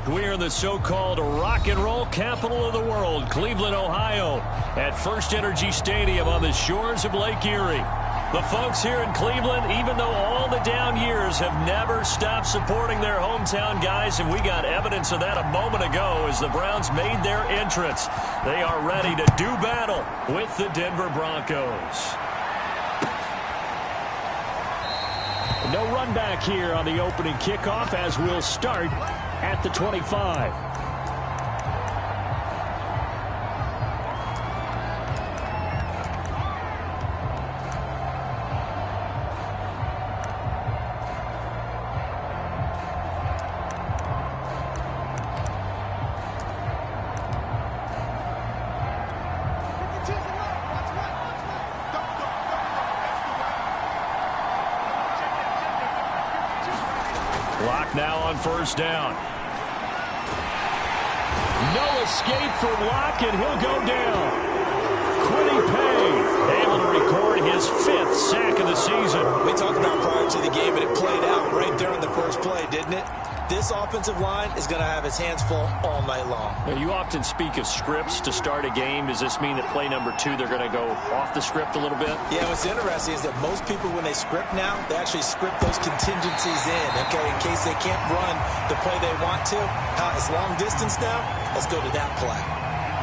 We are in the so-called rock and roll capital of the world, Cleveland, Ohio, at First Energy Stadium on the shores of Lake Erie. The folks here in Cleveland, even though all the down years, have never stopped supporting their hometown guys, and we got evidence of that a moment ago as the Browns made their entrance. They are ready to do battle with the Denver Broncos. No run back here on the opening kickoff as we'll start at the 25. Clock now on first down. No escape from Locke, and he'll go down. Kwity Paye able to record his 5th sack of the season. We talked about prior to the game, and it played out right there on the first play, didn't it? This offensive line is going to have its hands full all night long. You often speak of scripts to start a game. Does this mean that play number 2, they're going to go off the script a little bit? Yeah, what's interesting is that most people, when they script now, they actually script those contingencies in, okay, in case they can't run the play they want to. It's long distance now. Let's go to that play.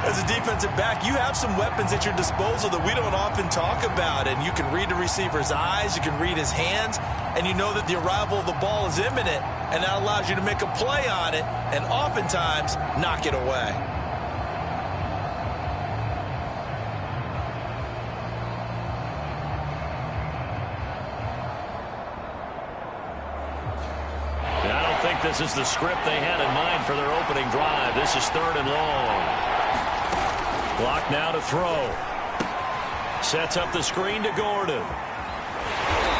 As a defensive back, you have some weapons at your disposal that we don't often talk about, and you can read the receiver's eyes, you can read his hands, and you know that the arrival of the ball is imminent, and that allows you to make a play on it and oftentimes knock it away. I don't think this is the script they had in mind for their opening drive. This is 3rd and long. Clock now to throw. Sets up the screen to Gordon.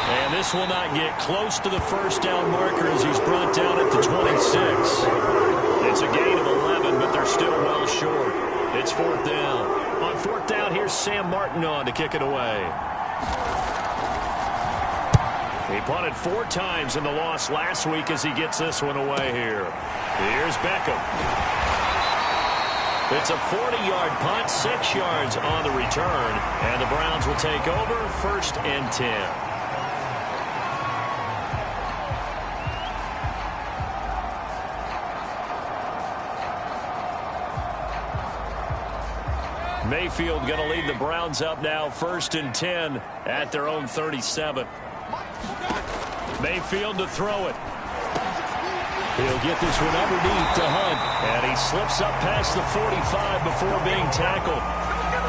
And this will not get close to the first down marker as he's brought down at the 26. It's a gain of 11, but they're still well short. It's 4th down. On 4th down, here's Sam Martin on to kick it away. He punted 4 times in the loss last week as he gets this one away here. Here's Beckham. It's a 40-yard punt, 6 yards on the return, and the Browns will take over 1st and 10. Mayfield going to lead the Browns up now, 1st and 10 at their own 37. Mayfield to throw it. He'll get this one underneath to Hunt, and he slips up past the 45 before being tackled.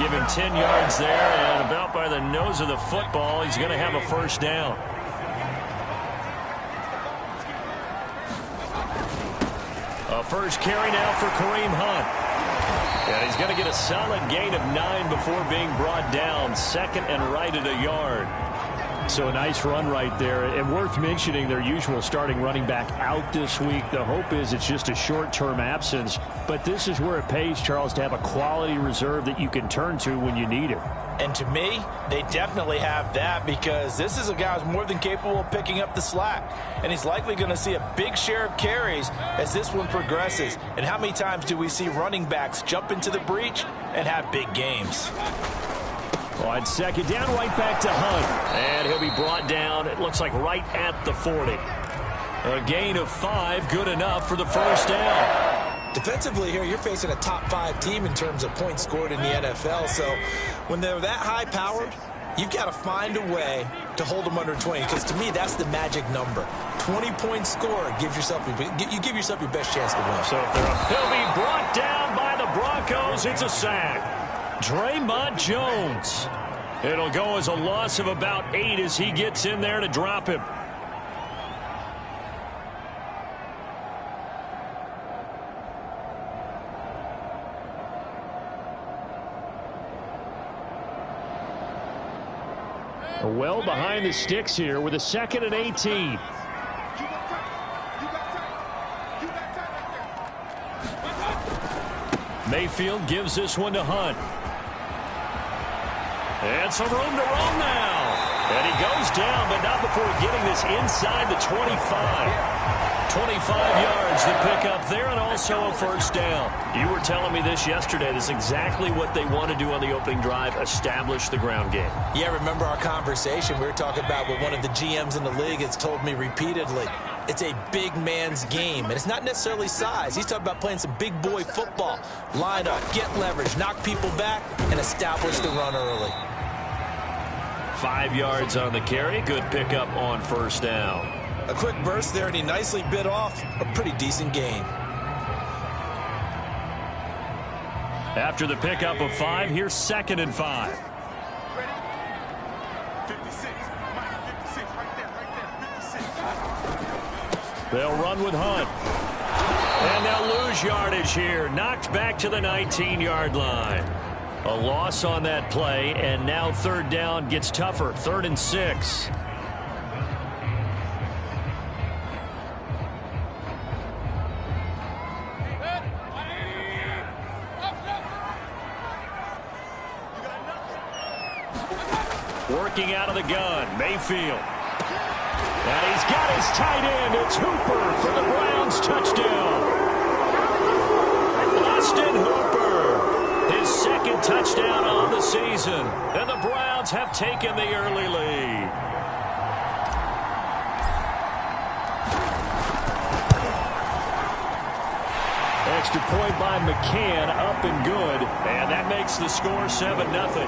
Give him 10 yards there, and about by the nose of the football, he's going to have a 1st down. A first carry now for Kareem Hunt. And he's going to get a solid gain of 9 before being brought down, 2nd and right at a yard. So a nice run right there, and worth mentioning their usual starting running back out this week. The hope is it's just a short-term absence, but this is where it pays, Charles, to have a quality reserve that you can turn to when you need it. And to me, they definitely have that, because this is a guy who's more than capable of picking up the slack. And he's likely going to see a big share of carries as this one progresses. And how many times do we see running backs jump into the breach and have big games? On 2nd down, right back to Hunt. And he'll be brought down, it looks like right at the 40. A gain of 5, good enough for the 1st down. Defensively here, you're facing a top 5 team in terms of points scored in the NFL. So when they're that high-powered, you've got to find a way to hold them under 20. Because to me, that's the magic number. 20-point score gives yourself you give yourself your best chance to win. So if he'll be brought down by the Broncos, it's a sack. Draymond Jones. It'll go as a loss of about 8 as he gets in there to drop him. Well behind the sticks here with a 2nd and 18. Mayfield gives this one to Hunt. And some room to roam now. And he goes down, but not before getting this inside the 25. 25 yards to pick up there, and also a first down. You were telling me this yesterday. This is exactly what they want to do on the opening drive, establish the ground game. Yeah, remember our conversation? We were talking about what one of the GMs in the league has told me repeatedly. It's a big man's game, and it's not necessarily size. He's talking about playing some big boy football. Line up, get leverage, knock people back, and establish the run early. 5 yards on the carry. Good pickup on first down. A quick burst there, and he nicely bit off a pretty decent gain. After the pickup of 5, here's 2nd and 5. Ready? 56. Mike, 56. Right there. 56. They'll run with Hunt. And they'll lose yardage here. Knocked back to the 19-yard line. A loss on that play, and now 3rd down gets tougher. 3rd and 6. Working out of the gun, Mayfield. And he's got his tight end. It's Hooper for the Browns touchdown. Austin Hooper, his 2nd touchdown on the season. And the Browns have taken the early lead. Extra point by McCann, up and good. And that makes the score 7-0.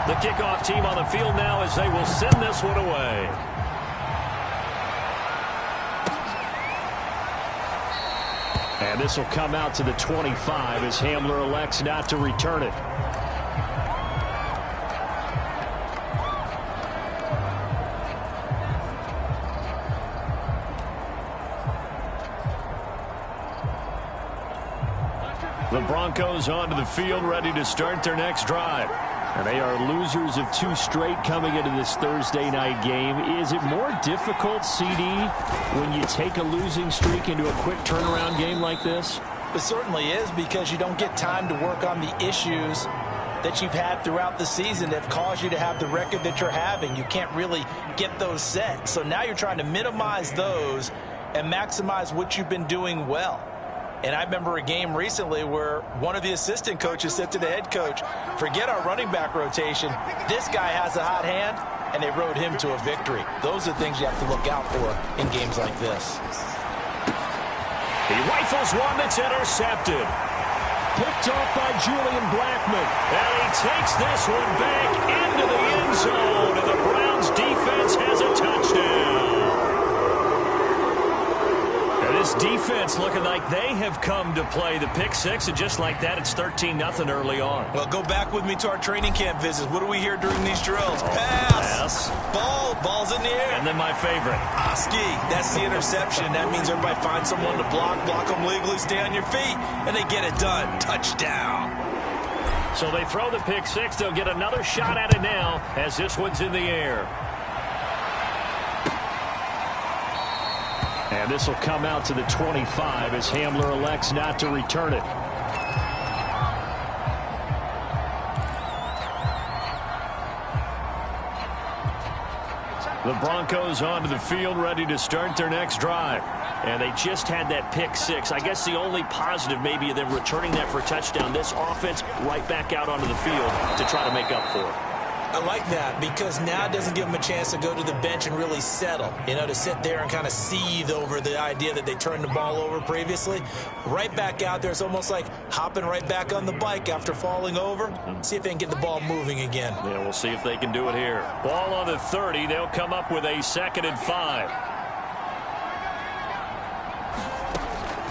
The kickoff team on the field now as they will send this one away. And this will come out to the 25 as Hamler elects not to return it. The Broncos onto the field, ready to start their next drive. And they are losers of 2 straight coming into this Thursday night game. Is it more difficult, CD, when you take a losing streak into a quick turnaround game like this? It certainly is, because you don't get time to work on the issues that you've had throughout the season that have caused you to have the record that you're having. You can't really get those set. So now you're trying to minimize those and maximize what you've been doing well. And I remember a game recently where one of the assistant coaches said to the head coach, forget our running back rotation. This guy has a hot hand, and they rode him to a victory. Those are things you have to look out for in games like this. He rifles one that's intercepted. Picked off by Julian Blackmon. And he takes this one back into the end zone. And the Browns defense has a touchdown. This defense looking like they have come to play the pick 6, and just like that, it's 13-0 early on. Well, go back with me to our training camp visits. What do we hear during these drills? Pass. Ball's in the air. And then my favorite. Ski. That's the interception. That means everybody finds someone to block them legally, stay on your feet, and they get it done. Touchdown. So they throw the pick 6. They'll get another shot at it now as this one's in the air. And this will come out to the 25 as Hamler elects not to return it. The Broncos onto the field, ready to start their next drive. And they just had that pick 6. I guess the only positive maybe of them returning that for a touchdown. This offense right back out onto the field to try to make up for it. I like that, because now it doesn't give them a chance to go to the bench and really settle, to sit there and kind of seethe over the idea that they turned the ball over previously. Right back out there, it's almost like hopping right back on the bike after falling over. See if they can get the ball moving again. Yeah, we'll see if they can do it here. Ball on the 30. They'll come up with a 2nd and 5.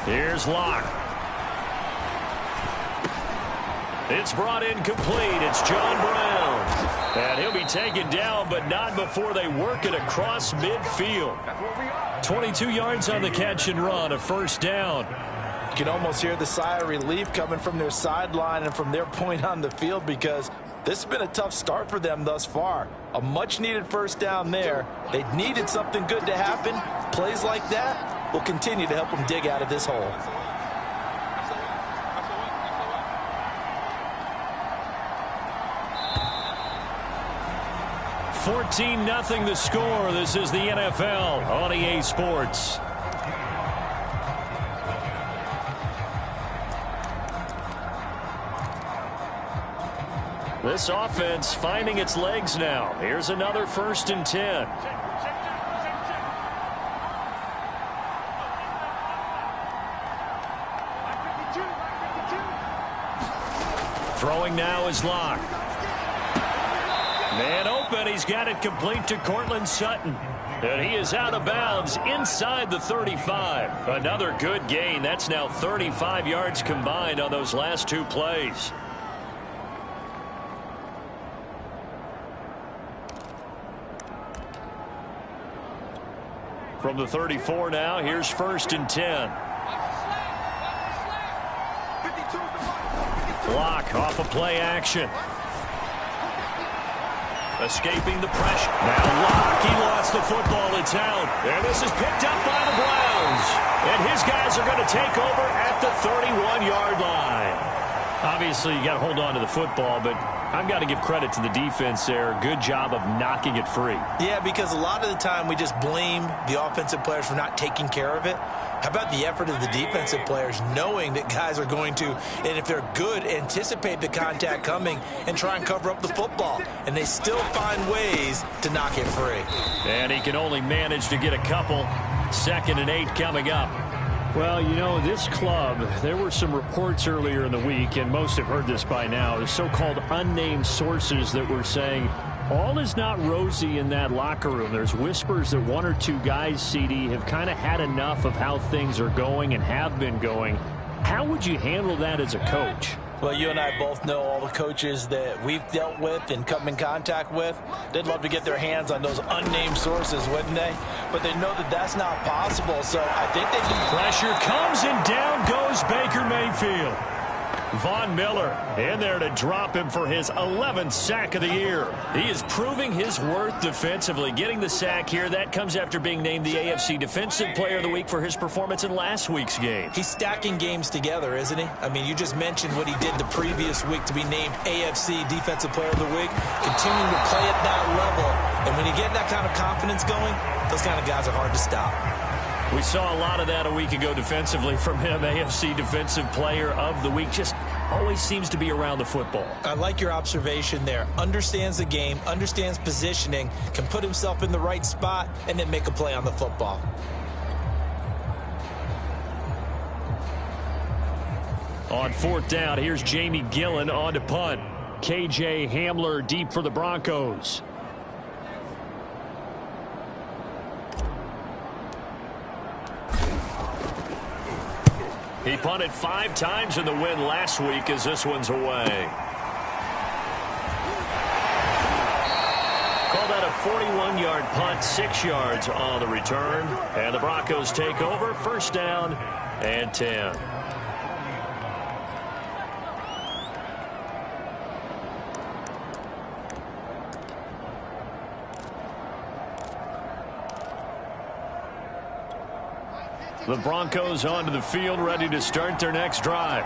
Here's Locke. It's brought in complete. It's John Brown. And he'll be taken down, but not before they work it across midfield. 22 yards on the catch and run, a first down. You can almost hear the sigh of relief coming from their sideline and from their point on the field, because this has been a tough start for them thus far. A much-needed first down there. They needed something good to happen. Plays like that will continue to help them dig out of this hole. 14-0 the score. This is the NFL on EA Sports. This offense finding its legs now. Here's another 1st and 10. Throwing now is Locke. Man open. He's got it complete to Courtland Sutton. And he is out of bounds inside the 35. Another good gain. That's now 35 yards combined on those last 2 plays. From the 34 now, here's 1st and 10. Block off a play action. Escaping the pressure. Now Locke, he lost the football. It's out. And this is picked up by the Browns. And his guys are going to take over at the 31-yard line. Obviously, you got to hold on to the football, but I've got to give credit to the defense there. Good job of knocking it free. Yeah, because a lot of the time we just blame the offensive players for not taking care of it. How about the effort of the defensive players knowing that guys are going to, and if they're good, anticipate the contact coming and try and cover up the football. And they still find ways to knock it free. And he can only manage to get a couple. 2nd and 8 coming up. Well, you know, this club, there were some reports earlier in the week, and most have heard this by now, the so-called unnamed sources that were saying all is not rosy in that locker room. There's whispers that 1 or 2 guys, CD, have kind of had enough of how things are going and have been going. How would you handle that as a coach? Well, you and I both know all the coaches that we've dealt with and come in contact with. They'd love to get their hands on those unnamed sources, wouldn't they? But they know that that's not possible, so I think they can. Pressure comes, and down goes Baker Mayfield. Von Miller in there to drop him for his 11th sack of the year. He is proving his worth defensively. Getting the sack here, that comes after being named the AFC Defensive Player of the Week for his performance in last week's game. He's stacking games together, isn't he? I mean, you just mentioned what he did the previous week to be named AFC Defensive Player of the Week. Continuing to play at that level. And when you get that kind of confidence going, those kind of guys are hard to stop. We saw a lot of that a week ago defensively from him. AFC Defensive Player of the Week. Just always seems to be around the football. I like your observation there. Understands the game, understands positioning, can put himself in the right spot, and then make a play on the football. On 4th down, here's Jamie Gillen on to punt. KJ Hamler deep for the Broncos. He punted 5 times in the win last week as this one's away. Call that a 41-yard punt, 6 yards on the return. And the Broncos take over, 1st down and 10. The Broncos onto the field, ready to start their next drive.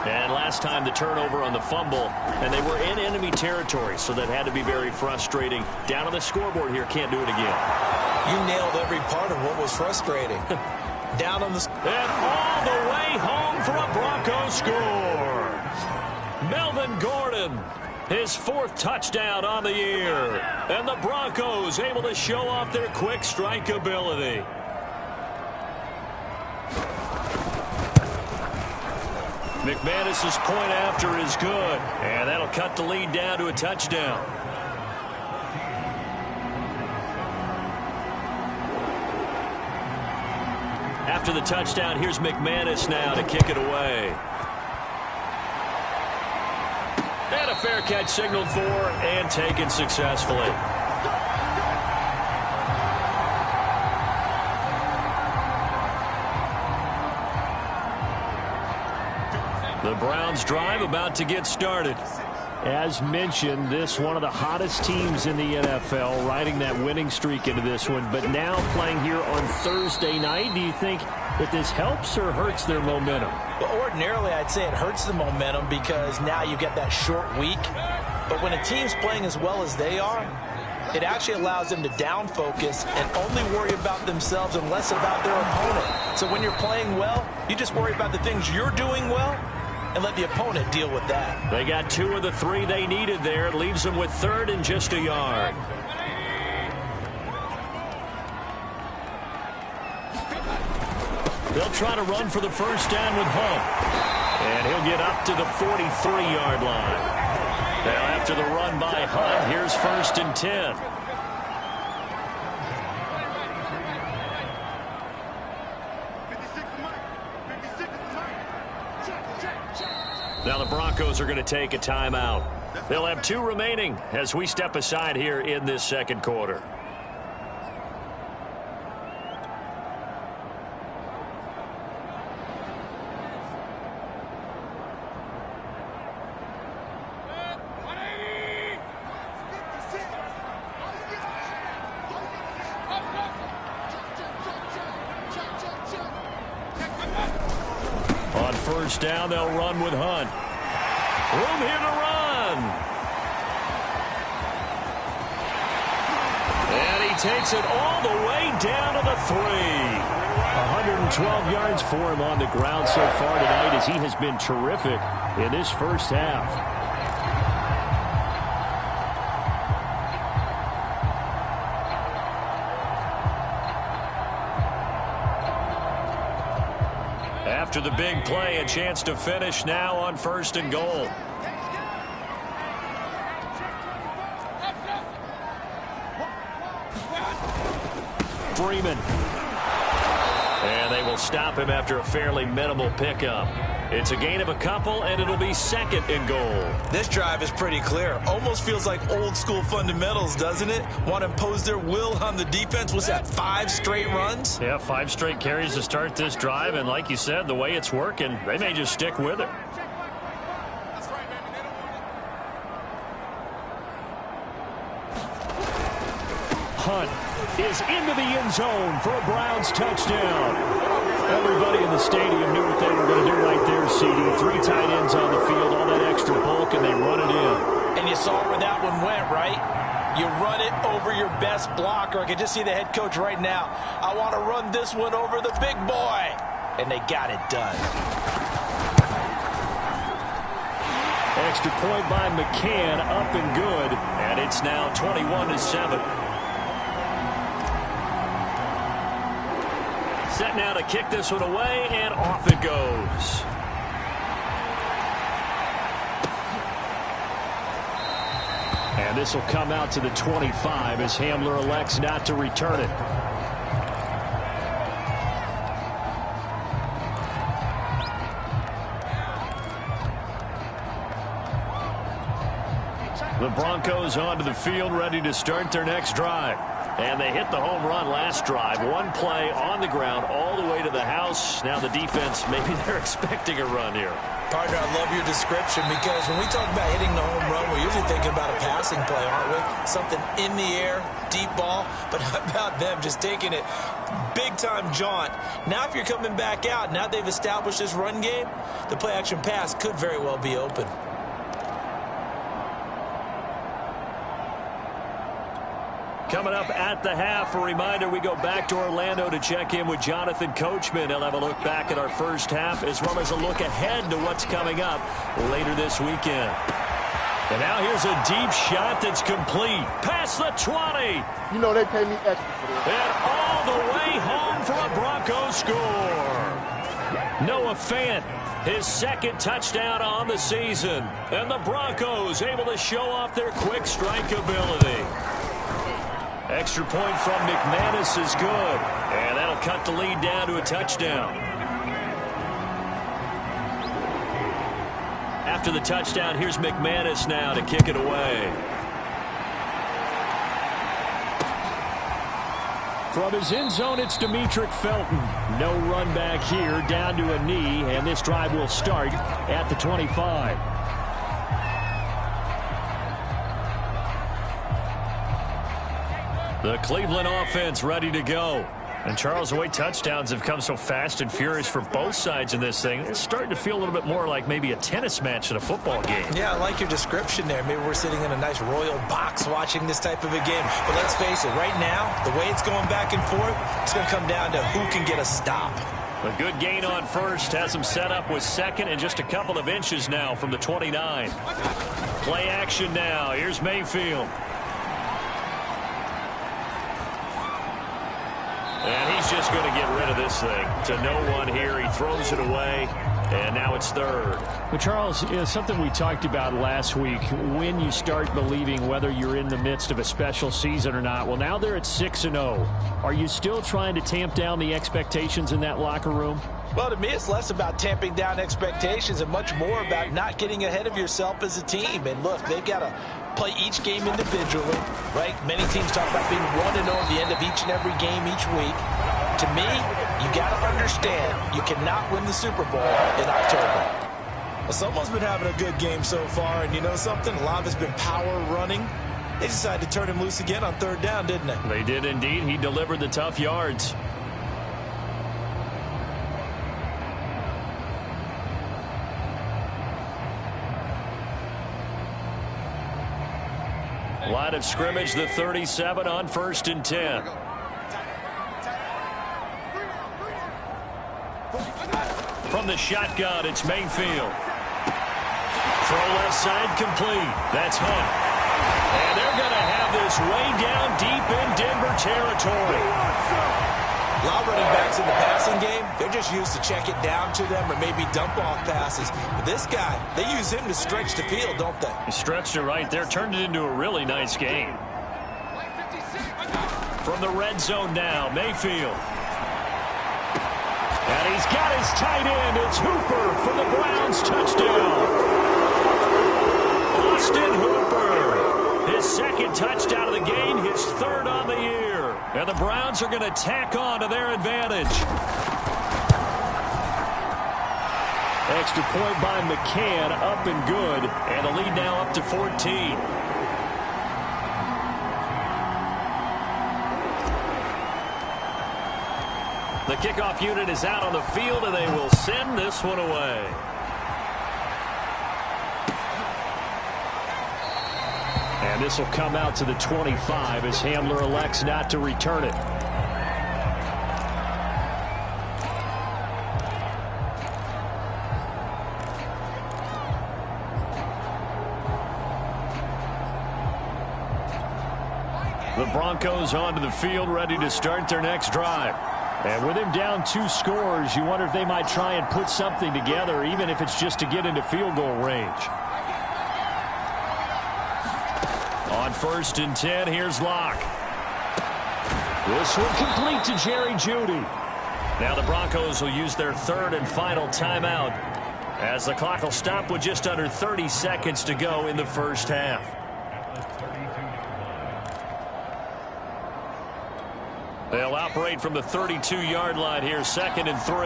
And last time the turnover on the fumble, and they were in enemy territory, so that had to be very frustrating. Down on the scoreboard here, can't do it again. You nailed every part of what was frustrating. Down on the... And all the way home for a Broncos score. Melvin Gordon, his 4th touchdown on the year. And the Broncos able to show off their quick strike ability. McManus's point after is good, and that'll cut the lead down to a touchdown. After the touchdown, here's McManus now to kick it away. And a fair catch signaled for and taken successfully. The Browns drive about to get started. As mentioned, this one of the hottest teams in the NFL, riding that winning streak into this one, but now playing here on Thursday night. Do you think that this helps or hurts their momentum? Well, ordinarily, I'd say it hurts the momentum because now you get that short week. But when a team's playing as well as they are, it actually allows them to down focus and only worry about themselves and less about their opponent. So when you're playing well, you just worry about the things you're doing well and let the opponent deal with that. They got 2 of the 3 they needed there. It leaves them with 3rd and just a yard. They'll try to run for the first down with Hunt. And he'll get up to the 43-yard line. Now after the run by Hunt, here's 1st and 10. Now the Broncos are going to take a timeout. They'll have 2 remaining as we step aside here in this second quarter. On first down, they'll run with Hunt. Room here to run. And he takes it all the way down to the 3. 112 yards for him on the ground so far tonight as he has been terrific in this first half. After the big play, a chance to finish now on 1st and goal. Freeman. And they will stop him after a fairly minimal pickup. It's a gain of a couple, and it'll be 2nd and goal. This drive is pretty clear. Almost feels like old school fundamentals, doesn't it? Want to impose their will on the defense. Was that 5 straight runs? Yeah, 5 straight carries to start this drive, and like you said, the way it's working, they may just stick with it. Hunt is into the end zone for a Browns touchdown. Everybody in the stadium knew what they were going to do right there, CD. 3 tight ends on the field, all that extra bulk, and they run it in. And you saw where that one went, right? You run it over your best blocker. I can just see the head coach right now. I want to run this one over the big boy. And they got it done. Extra point by McCann, up and good. And it's now 21-7. Set now to kick this one away, and off it goes. And this will come out to the 25 as Hamler elects not to return it. The Broncos onto the field, ready to start their next drive. And they hit the home run last drive. 1 play on the ground all the way to the house. Now the defense, maybe they're expecting a run here. Partner, I love your description because when we talk about hitting the home run, we're usually thinking about a passing play, aren't we? Something in the air, deep ball. But how about them just taking it big-time jaunt? Now if you're coming back out, now they've established this run game, the play-action pass could very well be open. Coming up at the half, a reminder, we go back to Orlando to check in with Jonathan Coachman. He'll have a look back at our first half as well as a look ahead to what's coming up later this weekend. And now here's a deep shot that's complete. Past the 20. You know they pay me extra for this. And all the way home for a Broncos score. Noah Fant, his 2nd touchdown on the season. And the Broncos able to show off their quick strike ability. Extra point from McManus is good. And that'll cut the lead down to a touchdown. After the touchdown, here's McManus now to kick it away. From his end zone, it's Demetric Felton. No run back here, down to a knee, and this drive will start at the 25. The Cleveland offense ready to go. And Charles, the way touchdowns have come so fast and furious for both sides in this thing, it's starting to feel a little bit more like maybe a tennis match in a football game. Yeah, I like your description there. Maybe we're sitting in a nice royal box watching this type of a game. But let's face it, right now, the way it's going back and forth, it's going to come down to who can get a stop. A good gain on first has him set up with second and just a couple of inches now from the 29. Play action now. Here's Mayfield. And he's just going to get rid of this thing to no one here. He throws it away, and now it's third. Well, Charles, something we talked about last week, when you start believing whether you're in the midst of a special season or not. Well, now they're at 6-0. Are you still trying to tamp down the expectations in that locker room? Well, to me, it's less about tamping down expectations and much more about not getting ahead of yourself as a team. And look, they've got to play each game individually, right? Many teams talk about being 1-0 at the end of each and every game each week. To me, you got to understand you cannot win the Super Bowl in October. Well, someone's been having a good game so far, and you know something? A lot has been power running. They decided to turn him loose again on third down, didn't they? They did indeed. He delivered the tough yards. Line of scrimmage, the 37 on 1st and 10. From the shotgun, it's Mayfield. Throw left side complete. That's Hunt. And they're going to have this way down deep in Denver territory. A lot of running backs in the passing game, they're just used to check it down to them or maybe dump off passes. But this guy, they use him to stretch the field, don't they? He stretched it right there, turned it into a really nice game. From the red zone now, Mayfield. And he's got his tight end. It's Hooper for the Browns touchdown. Austin Hooper. His second touchdown of the game, his third on the year. And the Browns are going to tack on to their advantage. Extra point by McCann, up and good. And the lead now up to 14. The kickoff unit is out on the field, and they will send this one away. And this will come out to the 25 as Hamler elects not to return it. The Broncos onto the field, ready to start their next drive. And with him down 2 scores, you wonder if they might try and put something together, even if it's just to get into field goal range. On 1st and 10, here's Locke. This one complete to Jerry Jeudy. Now the Broncos will use their third and final timeout as the clock will stop with just under 30 seconds to go in the first half. They'll operate from the 32-yard line here, 2nd and 3.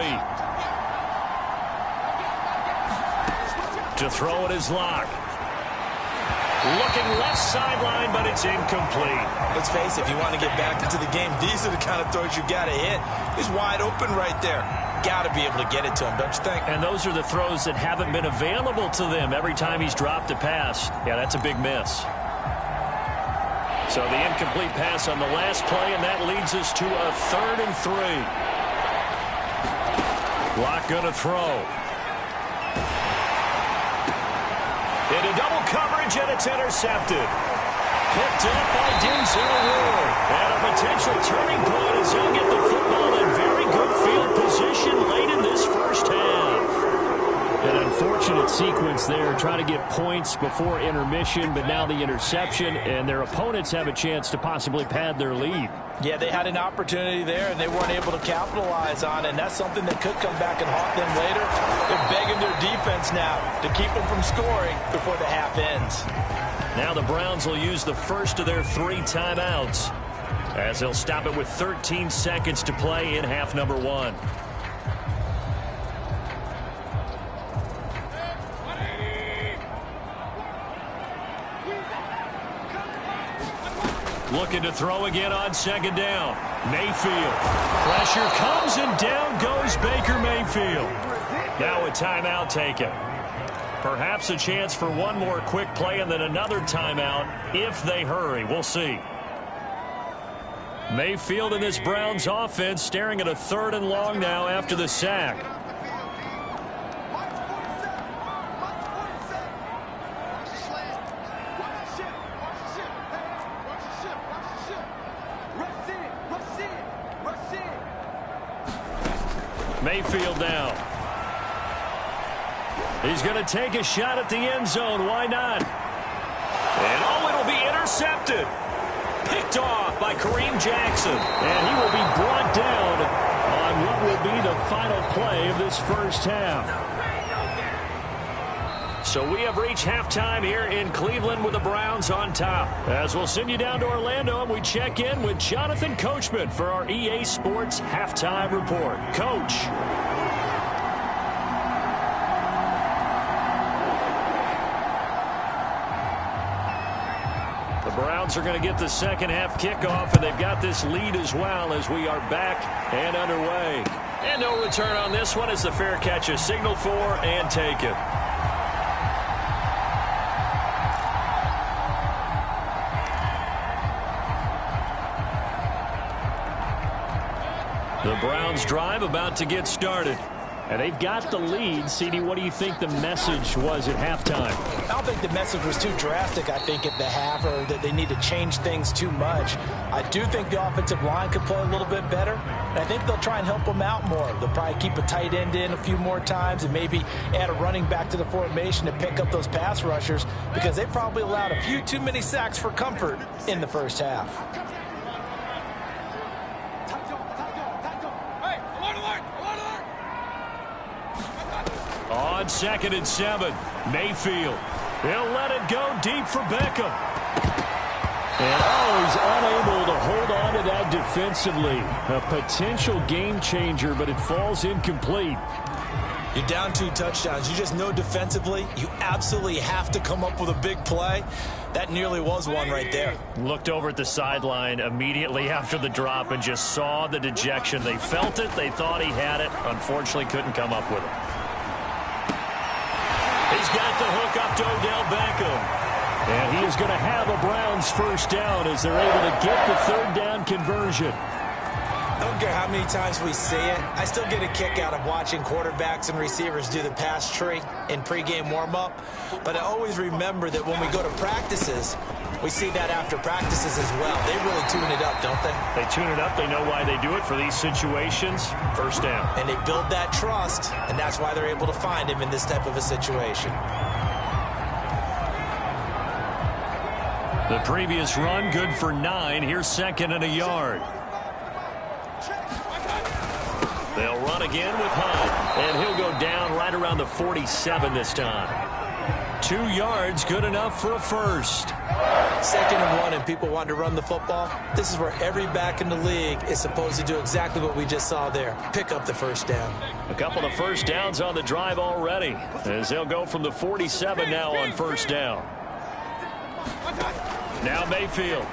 To throw it is Locke. Looking left sideline, but it's incomplete. Let's face it, if you want to get back into the game, these are the kind of throws you got to hit. He's wide open right there. Got to be able to get it to him, don't you think? And those are the throws that haven't been available to them every time he's dropped a pass. Yeah, that's a big miss. So the incomplete pass on the last play, and that leads us to a 3rd and 3. Locke going to throw. Into double coverage, and it's intercepted. Picked up by Denzel Ward. And a potential turning point as he'll get the football in very good field position late in this first half. An unfortunate sequence there, trying to get points before intermission, but now the interception, and their opponents have a chance to possibly pad their lead. Yeah, they had an opportunity there, and they weren't able to capitalize on it, and that's something that could come back and haunt them later. They're begging their defense now to keep them from scoring before the half ends. Now the Browns will use the first of their 3 timeouts as they'll stop it with 13 seconds to play in half number 1. Looking to throw again on second down. Mayfield. Pressure comes and down goes Baker Mayfield. Now a timeout taken. Perhaps a chance for one more quick play and then another timeout if they hurry. We'll see. Mayfield in this Browns offense staring at a 3rd and long now after the sack. Mayfield now. He's going to take a shot at the end zone. Why not? And oh, it'll be intercepted. Picked off by Kareem Jackson. And he will be brought down on what will be the final play of this first half. So we have reached halftime here in Cleveland with the Browns on top. As we'll send you down to Orlando and we check in with Jonathan Coachman for our EA Sports Halftime Report. Coach. The Browns are going to get the second half kickoff, and they've got this lead as well as we are back and underway. And no return on this one as the fair catch is signaled for and taken. The Browns drive about to get started. And they've got the lead. CD, what do you think the message was at halftime? I don't think the message was too drastic, I think, at the half, or that they need to change things too much. I do think the offensive line could play a little bit better, and I think they'll try and help them out more. They'll probably keep a tight end in a few more times and maybe add a running back to the formation to pick up those pass rushers because they probably allowed a few too many sacks for comfort in the first half. On 2nd and 7, Mayfield. He'll let it go deep for Beckham. And he's unable to hold on to that defensively. A potential game changer, but it falls incomplete. You're down 2 touchdowns. You just know defensively you absolutely have to come up with a big play. That nearly was one right there. Looked over at the sideline immediately after the drop and just saw the dejection. They felt it. They thought he had it. Unfortunately, couldn't come up with it. He's got the hook up to Odell Beckham. And he is going to have a Browns first down as they're able to get the 3rd down conversion. I don't care how many times we see it. I still get a kick out of watching quarterbacks and receivers do the pass tree in pregame warm-up. But I always remember that when we go to practices, we see that after practices as well. They really tune it up, don't they? They tune it up. They know why they do it for these situations. First down. And they build that trust, and that's why they're able to find him in this type of a situation. The previous run good for 9. Here's 2nd and a yard. They'll run again with Hunt, and he'll go down right around the 47 this time. 2 yards, good enough for a first. 2nd and 1, and people want to run the football. This is where every back in the league is supposed to do exactly what we just saw there. Pick up the first down. A couple of first downs on the drive already, as they'll go from the 47 now on first down. Now Mayfield.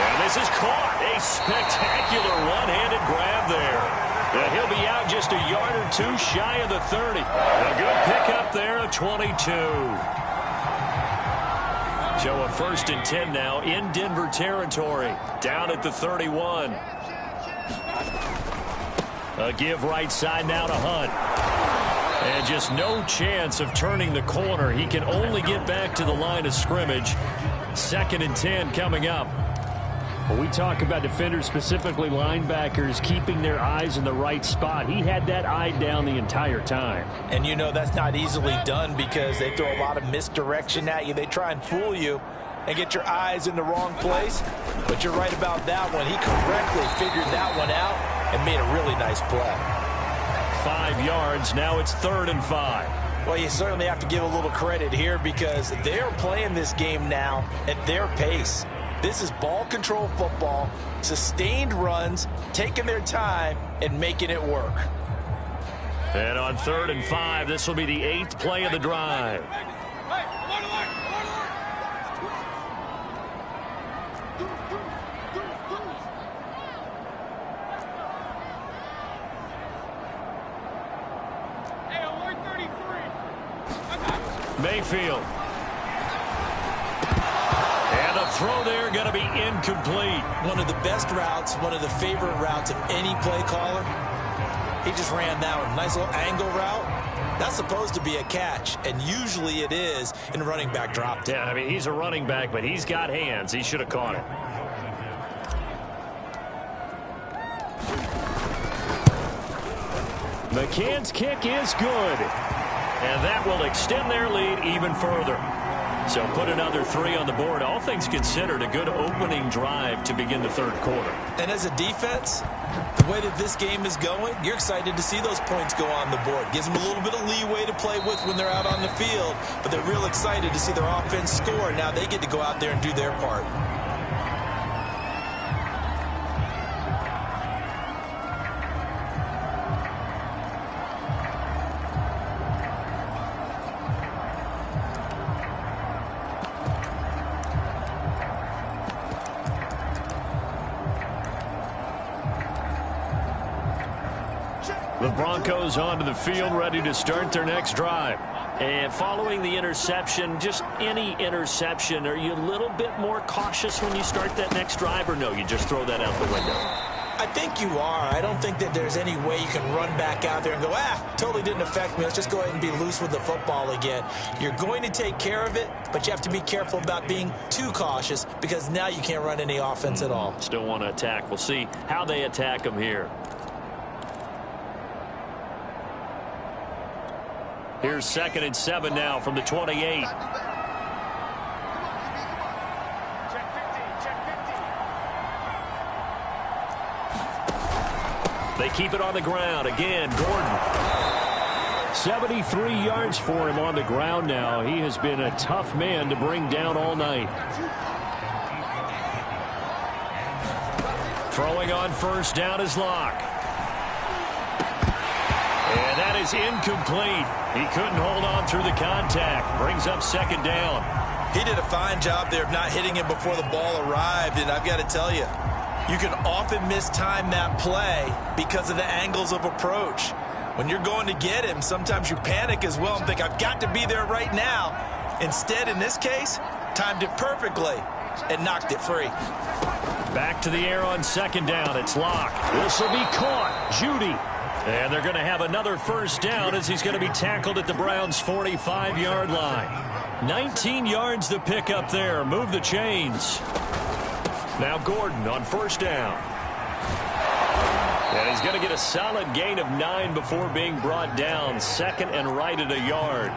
And this is caught. A spectacular one-handed grab there. And he'll be out just a yard or 2 shy of the 30. A good pickup there of 22. So a 1st and 10 now in Denver territory. Down at the 31. A give right side now to Hunt. And just no chance of turning the corner. He can only get back to the line of scrimmage. 2nd and 10 coming up. When we talk about defenders, specifically linebackers, keeping their eyes in the right spot, he had that eye down the entire time. And you know that's not easily done because they throw a lot of misdirection at you. They try and fool you and get your eyes in the wrong place. But you're right about that one. He correctly figured that one out and made a really nice play. 5 yards. Now it's 3rd and 5. Well, you certainly have to give a little credit here because they're playing this game now at their pace. This is ball control football, sustained runs, taking their time, and making it work. And on 3rd and 5, this will be the 8th play of the drive. Mayfield. And the throw there going to be incomplete. One of the best routes, one of the favorite routes of any play caller. He just ran that one. Nice little angle route. That's supposed to be a catch, and usually it is in running back drop. Yeah, I mean, he's a running back, but he's got hands. He should have caught it. McCann's kick is good. And that will extend their lead even further. So put another 3 on the board. All things considered, a good opening drive to begin the third quarter. And as a defense, the way that this game is going, you're excited to see those points go on the board. Gives them a little bit of leeway to play with when they're out on the field, but they're real excited to see their offense score. Now they get to go out there and do their part. The Broncos onto the field, ready to start their next drive. And following the interception, just any interception, are you a little bit more cautious when you start that next drive, or no, you just throw that out the window? I think you are. I don't think that there's any way you can run back out there and go, totally didn't affect me. Let's just go ahead and be loose with the football again. You're going to take care of it, but you have to be careful about being too cautious because now you can't run any offense at all. Still want to attack. We'll see how they attack them here. Here's 2nd and 7 now from the 28. They keep it on the ground. Again, Gordon. 73 yards for him on the ground now. He has been a tough man to bring down all night. Throwing on first down is Locke. And that is incomplete. He couldn't hold on through the contact. Brings up 2nd down. He did a fine job there of not hitting him before the ball arrived, and I've got to tell you, you can often mistime that play because of the angles of approach. When you're going to get him, sometimes you panic as well and think, I've got to be there right now. Instead, in this case, timed it perfectly and knocked it free. Back to the air on 2nd down. It's Locke. This will be caught. Judy. And they're going to have another first down as he's going to be tackled at the Browns' 45-yard line. 19 yards to pick up there. Move the chains. Now Gordon on first down. And he's going to get a solid gain of 9 before being brought down. 2nd and right at a yard.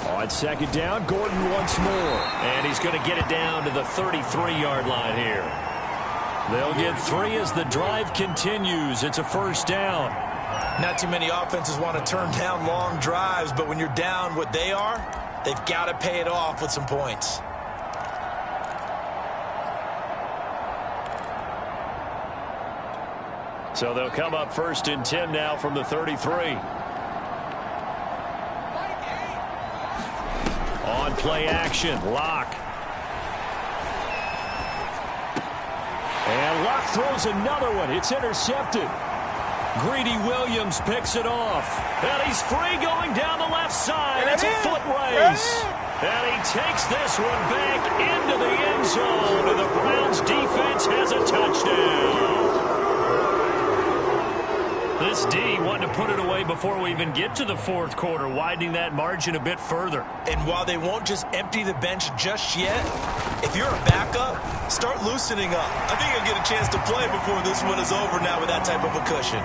On 2nd down, Gordon once more. And he's going to get it down to the 33-yard line here. They'll get 3 as the drive continues. It's a first down. Not too many offenses want to turn down long drives, but when you're down what they are, they've got to pay it off with some points. So they'll come up 1st and 10 now from the 33. On play action, Locke. And Locke throws another one. It's intercepted. Greedy Williams picks it off. And he's free going down the left side. It's a foot race. And he takes this one back into the end zone. And the Browns defense has a touchdown. This D wanting to put it away before we even get to the 4th quarter, widening that margin a bit further. And while they won't just empty the bench just yet, if you're a backup, start loosening up. I think you'll get a chance to play before this one is over now with that type of a cushion.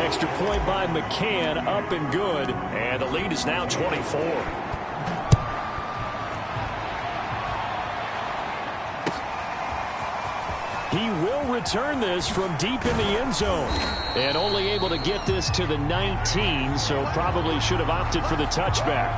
Extra point by McCann, up and good. And the lead is now 24. He will return this from deep in the end zone. And only able to get this to the 19, so probably should have opted for the touchback.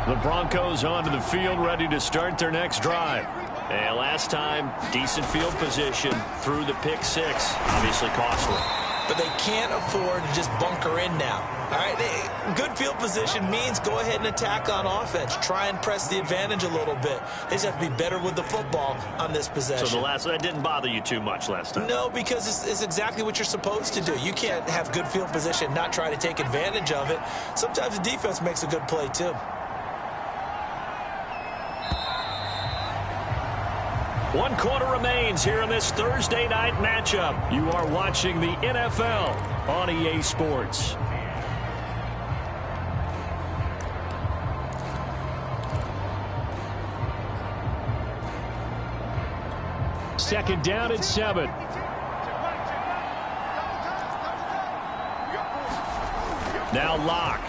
The Broncos onto the field, ready to start their next drive. And last time, decent field position through the pick 6. Obviously costly. but they can't afford to just bunker in now. All right, good field position means go ahead and attack on offense. Try and press the advantage a little bit. They just have to be better with the football on this possession. So that didn't bother you too much last time? No, because it's exactly what you're supposed to do. You can't have good field position and not try to take advantage of it. Sometimes the defense makes a good play, too. One quarter remains here in this Thursday night matchup. You are watching the NFL on EA Sports. Second down and 7. Now Locke.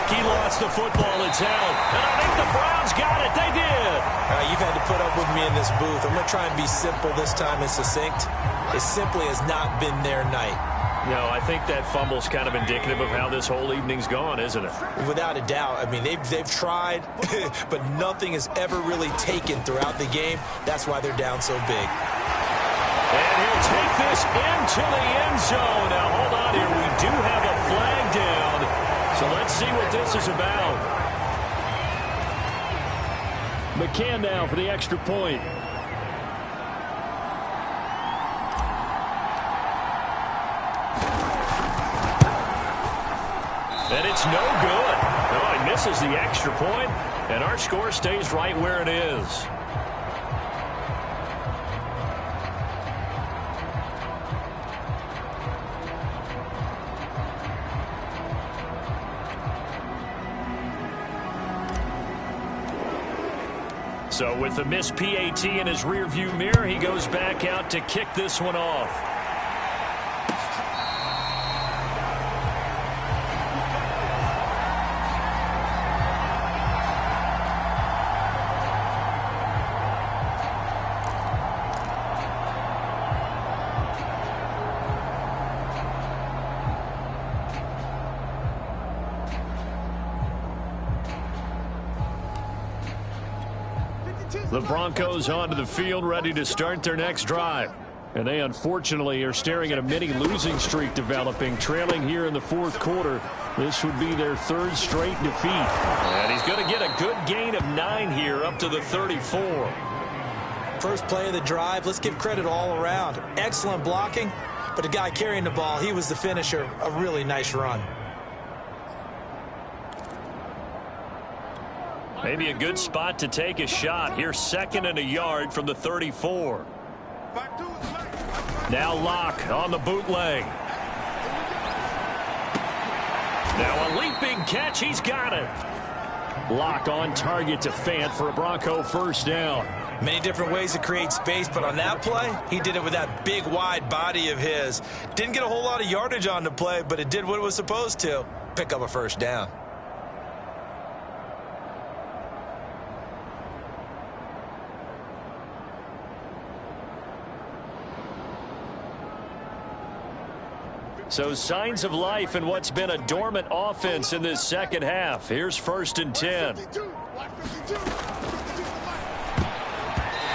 He lost the football. It's held. And I think the Browns got it. They did. You've had to put up with me in this booth. I'm going to try and be simple this time and succinct. It simply has not been their night. No, I think that fumble's kind of indicative of how this whole evening's gone, isn't it? Without a doubt. I mean, they've tried, but nothing has ever really taken throughout the game. That's why they're down so big. And he'll take this into the end zone. Now, hold on here. We do have a flag down. So let's see what this is about. McCann now for the extra point. And it's no good. No, he misses the extra point, and our score stays right where it is. So with the missed PAT in his rearview mirror, he goes back out to kick this one off. The Broncos onto the field, ready to start their next drive. And they unfortunately are staring at a mini losing streak developing, trailing here in the fourth quarter. This would be their third straight defeat. And he's going to get a good gain of 9 here up to the 34. First play of the drive, let's give credit all around. Excellent blocking, but the guy carrying the ball, he was the finisher. A really nice run. Maybe a good spot to take a shot. Here's 2nd and a yard from the 34. Now Locke on the bootleg. Now a leaping catch. He's got it. Locke on target to Fant for a Bronco first down. Many different ways to create space, but on that play, he did it with that big, wide body of his. Didn't get a whole lot of yardage on the play, but it did what it was supposed to. Pick up a first down. So signs of life in what's been a dormant offense in this second half. Here's 1st and 10.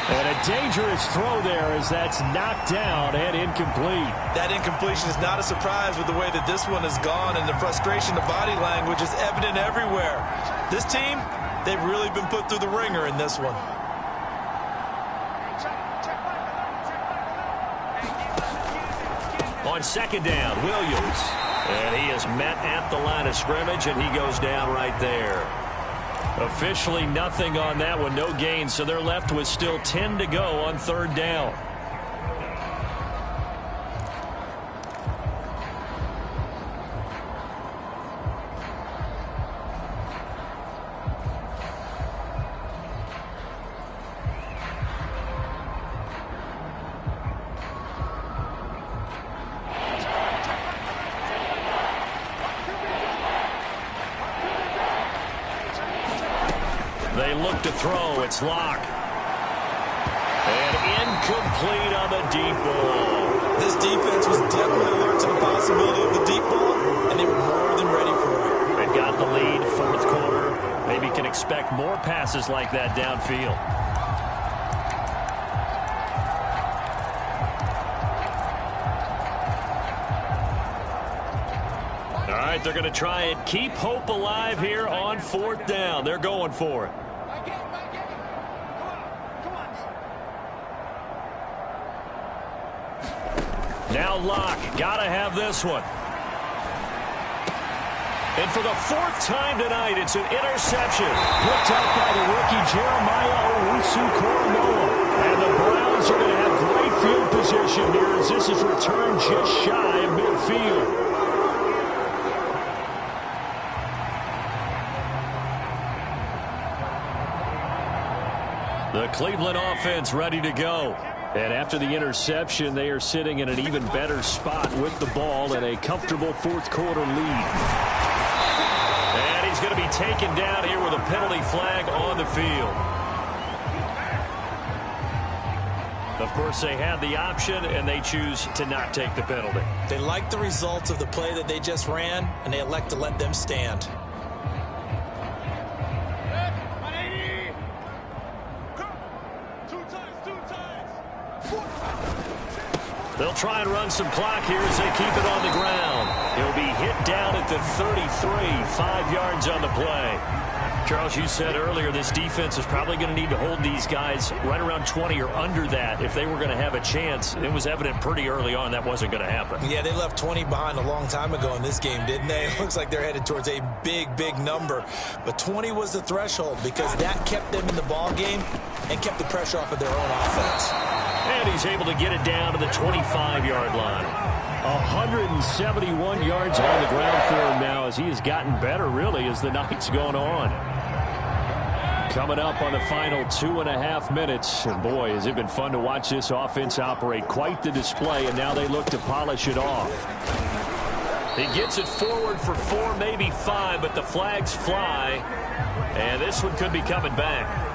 And a dangerous throw there as that's knocked down and incomplete. That incompletion is not a surprise with the way that this one has gone, and the frustration of body language is evident everywhere. This team, they've really been put through the ringer in this one. On 2nd down, Williams. And he is met at the line of scrimmage, and he goes down right there. Officially nothing on that one, no gain, so they're left with still 10 to go on 3rd down. They look to throw. It's Locke. And incomplete on the deep ball. This defense was definitely alert to the possibility of the deep ball, and they were more than ready for it. They've got the lead, 4th quarter. Maybe can expect more passes like that downfield. right, they're going to try and keep hope alive here on 4th down. They're going for it. Now Locke, got to have this one. And for the 4th time tonight, it's an interception. Picked up by the rookie Jeremiah Owusu-Koramoah. And the Browns are going to have great field position here as this is returned just shy of midfield. The Cleveland offense ready to go. And after the interception, they are sitting in an even better spot with the ball and a comfortable 4th quarter lead. And he's going to be taken down here with a penalty flag on the field. Of course, they had the option, and they choose to not take the penalty. They like the results of the play that they just ran, and they elect to let them stand. They'll try and run some clock here as they keep it on the ground. He'll be hit down at the 33, 5 yards on the play. Charles, you said earlier this defense is probably going to need to hold these guys right around 20 or under that if they were going to have a chance. It was evident pretty early on that wasn't going to happen. Yeah, they left 20 behind a long time ago in this game, didn't they? It looks like they're headed towards a big, big number. But 20 was the threshold because that kept them in the ball game and kept the pressure off of their own offense. And he's able to get it down to the 25-yard line. 171 yards on the ground for him now as he has gotten better, really, as the night's gone on. Coming up on the final 2.5 minutes. And boy, has it been fun to watch this offense operate. Quite the display, and now they look to polish it off. He gets it forward for 4, maybe 5, but the flags fly. And this one could be coming back.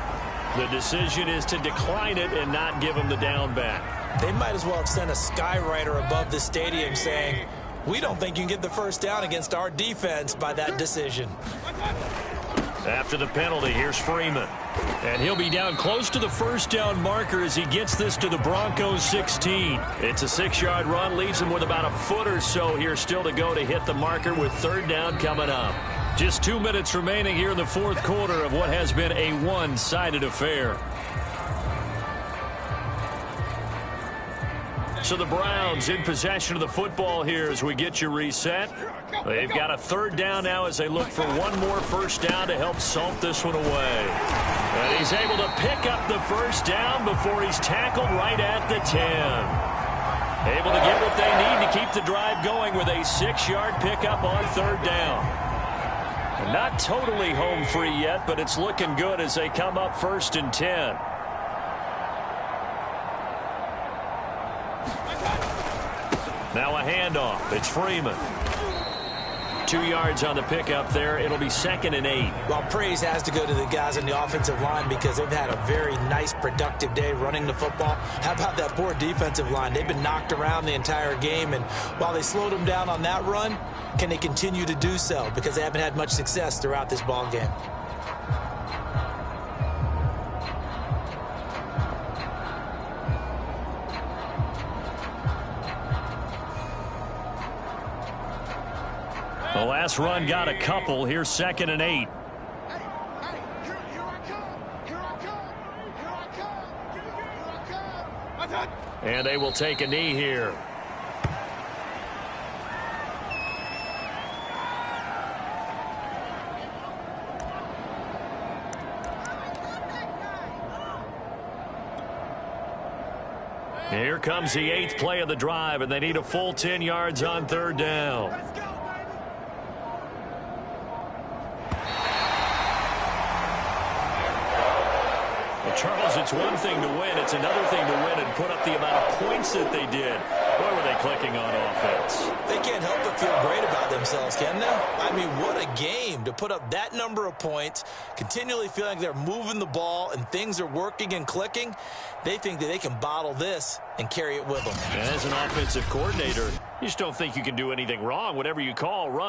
The decision is to decline it and not give him the down back. They might as well have sent a skywriter above the stadium saying, we don't think you can get the first down against our defense by that decision. After the penalty, here's Freeman. And he'll be down close to the first down marker as he gets this to the Broncos 16. It's a 6-yard run, leaves him with about a foot or so here still to go to hit the marker with 3rd down coming up. Just 2 minutes remaining here in the 4th quarter of what has been a one-sided affair. So the Browns in possession of the football here as we get you reset. They've got a 3rd down now as they look for one more first down to help salt this one away. And he's able to pick up the first down before he's tackled right at the 10. Able to get what they need to keep the drive going with a 6-yard pickup on 3rd down. Not totally home free yet, but it's looking good as they come up 1st and 10. Now a handoff. It's Freeman. 2 yards on the pickup there. It'll be 2nd and 8. Well, praise has to go to the guys on the offensive line because they've had a very nice, productive day running the football. How about that poor defensive line? They've been knocked around the entire game, and while they slowed them down on that run, can they continue to do so? Because they haven't had much success throughout this ball game. The last run got a couple. Here's 2nd and 8. And they will take a knee here. Here comes the 8th play of the drive, and they need a full 10 yards on 3rd down. Charles, it's one thing to win. It's another thing to win and put up the amount of points that they did. Boy, were they clicking on offense. They can't help but feel great about themselves, can they? I mean, what a game to put up that number of points, continually feeling like they're moving the ball and things are working and clicking. They think that they can bottle this and carry it with them. And as an offensive coordinator, you just don't think you can do anything wrong. Whatever you call, run.